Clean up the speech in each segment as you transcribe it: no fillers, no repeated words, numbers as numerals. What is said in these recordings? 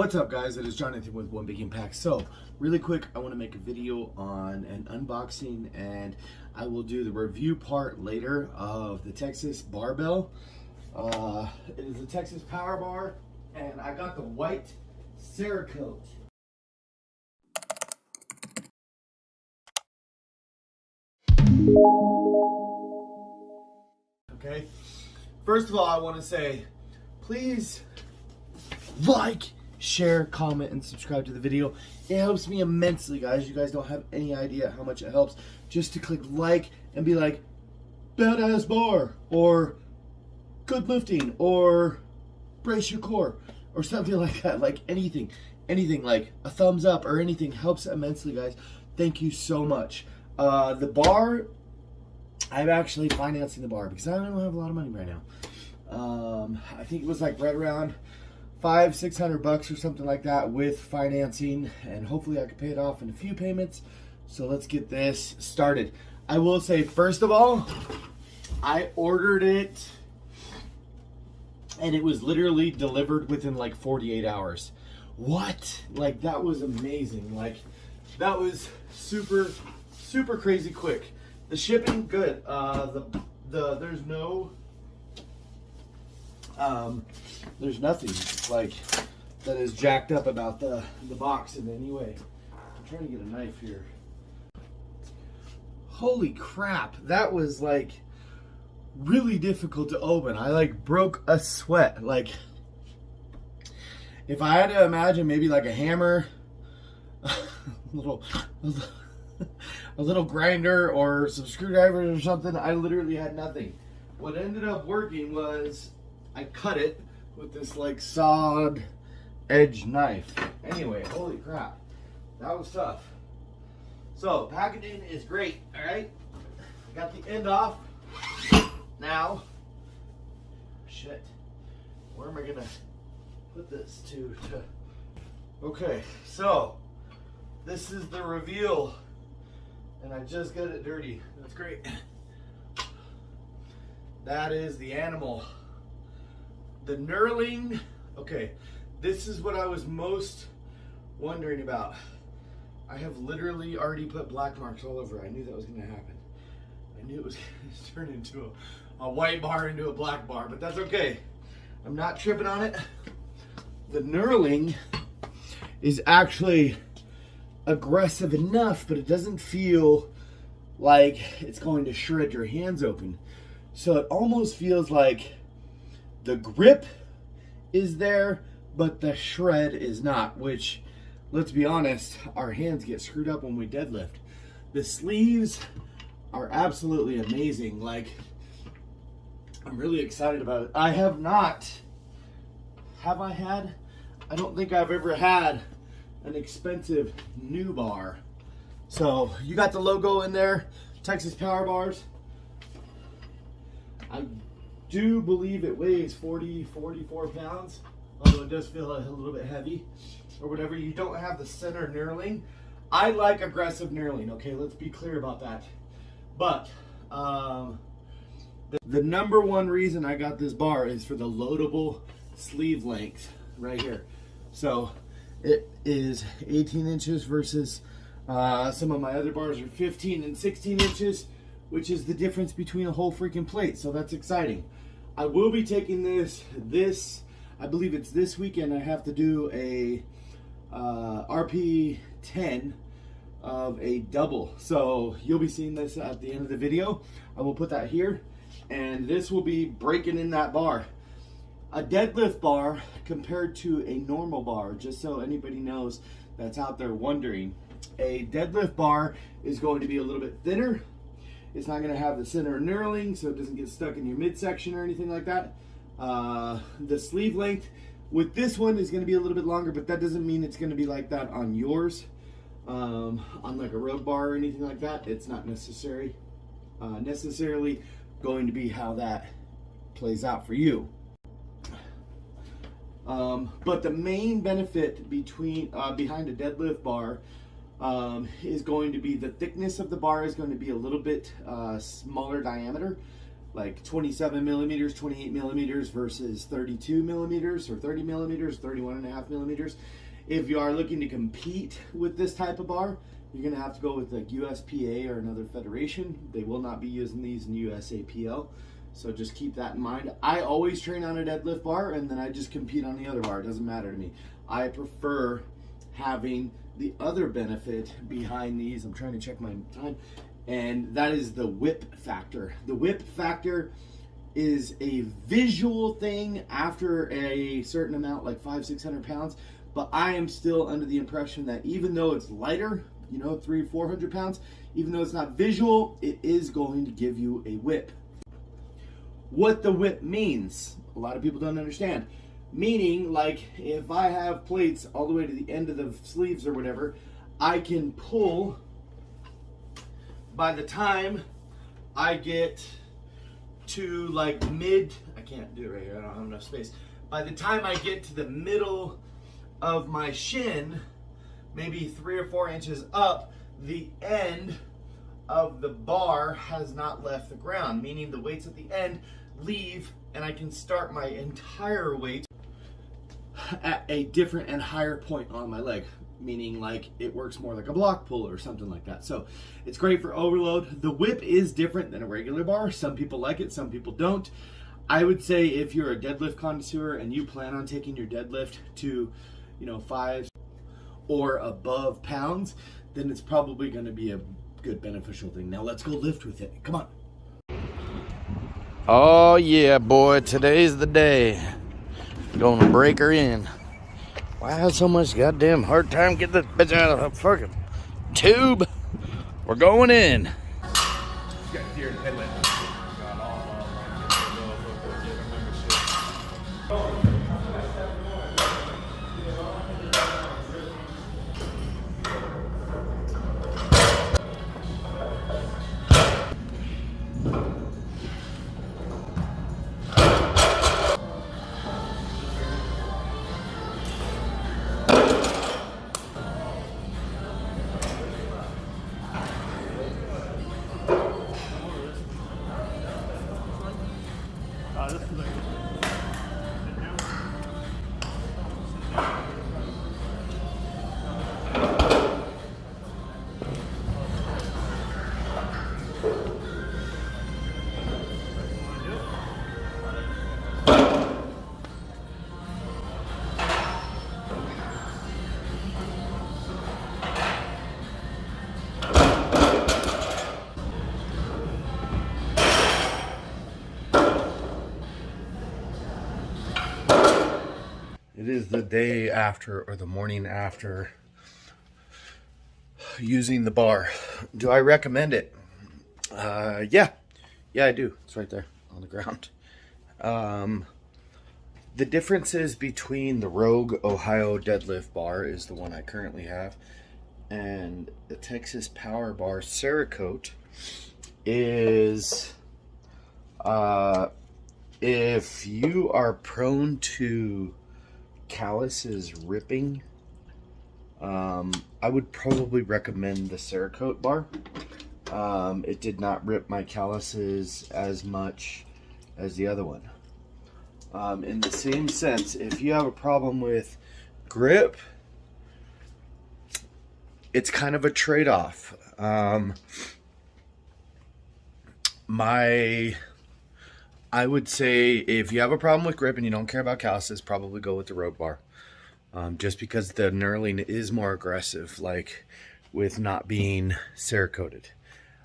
What's up, guys? It is Jonathan with One Big Impact. So really quick, I want to make a video on an unboxing, and I will do the review part later of the Texas barbell. It is a Texas power bar, and I got the white Cerakote. Okay, first of all, I want to say, please like, share, comment, and subscribe to the video. It helps me immensely, guys. You guys don't have any idea how much it helps just to click like and be like, badass bar, or good lifting, or brace your core, or something like that. Like anything like a thumbs up or anything helps immensely, guys. Thank you so much. The bar, I'm actually financing the bar because I don't have a lot of money right now. I think it was like right around $500-600 or something like that with financing, and hopefully I can pay it off in a few payments. So let's get this started. I will say, first of all, I ordered it and it was literally delivered within like 48 hours. What? Like, that was amazing. Like, that was super crazy quick. The shipping, good. There's nothing like that is jacked up about the box in any way. I'm trying to get a knife here. Holy crap, that was like really difficult to open. I like broke a sweat. Like, if I had to imagine maybe like a hammer, a little grinder or some screwdrivers or something, I literally had nothing. What ended up working was I cut it with this like sawed edge knife. Anyway, holy crap, that was tough. So packaging is great. All right, got the end off. Now, shit, where am I gonna put this to? Okay, so this is the reveal, and I just got it dirty. That's great. That is the animal. The Knurling. Okay, this is what I was most wondering about. I have literally already put black marks all over. I knew that was going to happen. I knew it was going to turn into a white bar into a black bar, but that's okay. I'm not tripping on it. The Knurling is actually aggressive enough, but it doesn't feel like it's going to shred your hands open. So it almost feels like the grip is there, but the shred is not, which, let's be honest, our hands get screwed up when we deadlift. The sleeves are absolutely amazing. Like, I'm really excited about it. I have not, have I had? I don't think I've ever had an expensive new bar. So you got the logo in there, Texas Power Bars. I do believe it weighs 44 pounds, although it does feel a little bit heavy or whatever. You don't have the center knurling. I like aggressive knurling, okay? Let's be clear about that. But the number one reason I got this bar is for the loadable sleeve length right here. So it is 18 inches versus some of my other bars are 15 and 16 inches, which is the difference between a whole freaking plate. So that's exciting. I will be taking this, I believe it's this weekend. I have to do a RP 10 of a double. So you'll be seeing this at the end of the video. I will put that here, and this will be breaking in that bar. A deadlift bar compared to a normal bar, just so anybody knows that's out there wondering, a deadlift bar is going to be a little bit thinner. It's not going to have the center knurling, so it doesn't get stuck in your midsection or anything like that. The sleeve length with this one is going to be a little bit longer, but that doesn't mean it's going to be like that on yours. On like a road bar or anything like that, it's not necessarily going to be how that plays out for you. But the main benefit behind a deadlift bar is going to be the thickness of the bar is going to be a little bit smaller diameter. like 27 millimeters, 28 millimeters versus 32 millimeters or 30 millimeters, 31.5 millimeters. If you are looking to compete with this type of bar, you're going to have to go with like USPA or another federation. They will not be using these in USAPL. So just keep that in mind. I always train on a deadlift bar and then I just compete on the other bar. It doesn't matter to me. I prefer having the other benefit behind these. I'm trying to check my time. And that is the whip factor. The whip factor is a visual thing after a certain amount, like 500-600 pounds. But I am still under the impression that even though it's lighter, you know, 300-400 pounds, even though it's not visual, it is going to give you a whip. What the whip means, a lot of people don't understand. Meaning, like, if I have plates all the way to the end of the sleeves or whatever, I can pull. By the time I get to like mid, I can't do it right here, I don't have enough space. By the time I get to the middle of my shin, maybe 3 or 4 inches up, the end of the bar has not left the ground, meaning the weights at the end leave and I can start my entire weight at a different and higher point on my leg, meaning like it works more like a block pull or something like that. So it's great for overload. The whip is different than a regular bar. Some people like it, some people don't. I would say if you're a deadlift connoisseur and you plan on taking your deadlift to, you know, 5 or above pounds, then it's probably going to be a good beneficial thing. Now let's go lift with it. Come on. Oh yeah, boy, today's the day. Gonna break her in. Why have so much goddamn hard time getting this bitch out of the fucking tube? We're going in. It is the day after or the morning after using the bar. Do I recommend it? Yeah, I do. It's right there on the ground. The differences between the Rogue Ohio deadlift bar is the one I currently have, and the Texas Power Bar Cerakote is, if you are prone to calluses ripping, I would probably recommend the Cerakote bar. It did not rip my calluses as much as the other one. In the same sense, if you have a problem with grip, it's kind of a trade-off. I would say if you have a problem with grip and you don't care about calluses, probably go with the Rogue bar. Just because the knurling is more aggressive, like with not being Cerakoted.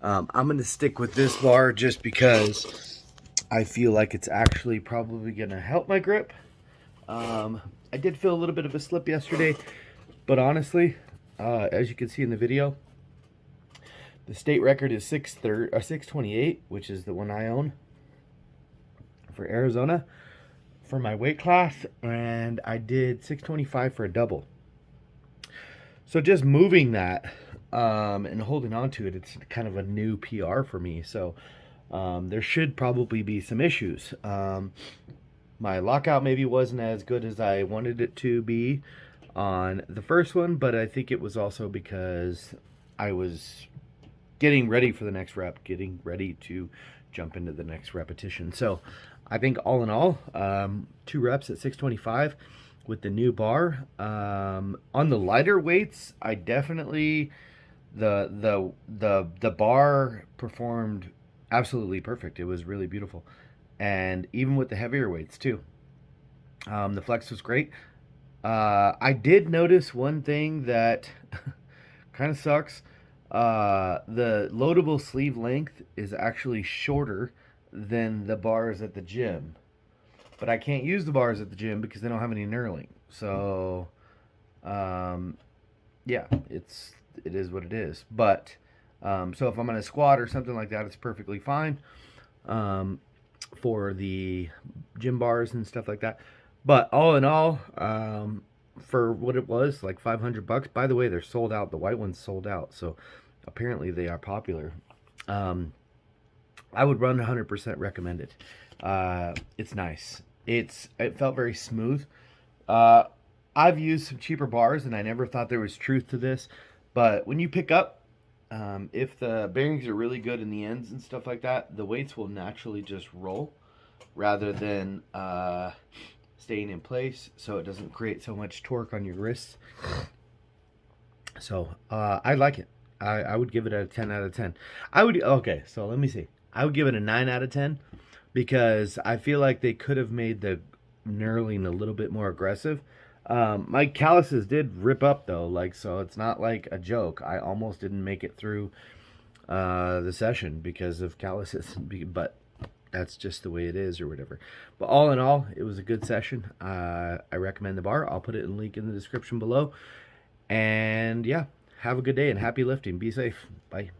I'm going to stick with this bar just because I feel like it's actually probably going to help my grip. I did feel a little bit of a slip yesterday, but honestly, as you can see in the video, the state record is 628, which is the one I own for Arizona for my weight class, and I did 625 for a double. So just moving that and holding on to it, it's kind of a new PR for me. So there should probably be some issues. My lockout maybe wasn't as good as I wanted it to be on the first one, but I think it was also because I was getting ready for the next rep, getting ready to jump into the next repetition. So I think all in all, 2 reps at 625 with the new bar. On the lighter weights, I definitely, the bar performed absolutely perfect. It was really beautiful. And even with the heavier weights too. The flex was great. I did notice one thing that kind of sucks. The loadable sleeve length is actually shorter than the bars at the gym. But I can't use the bars at the gym because they don't have any knurling. So, yeah, it is what it is. But, so if I'm going to squat or something like that, it's perfectly fine for the gym bars and stuff like that. But all in all, for what it was, like $500. By the way, they're sold out. The white one's sold out. So apparently they are popular. I would run 100% recommend it. It's nice. It felt very smooth. I've used some cheaper bars and I never thought there was truth to this. But when you pick up, if the bearings are really good in the ends and stuff like that, the weights will naturally just roll rather than staying in place, so it doesn't create so much torque on your wrists. So I like it. I would give it a 10 out of 10. Okay, so let me see. I would give it a 9 out of 10 because I feel like they could have made the knurling a little bit more aggressive. My calluses did rip up though, like, so it's not like a joke. I almost didn't make it through the session because of calluses, but that's just the way it is or whatever. But all in all, it was a good session. I recommend the bar. I'll put it in link in the description below. And yeah, have a good day and happy lifting. Be safe. Bye.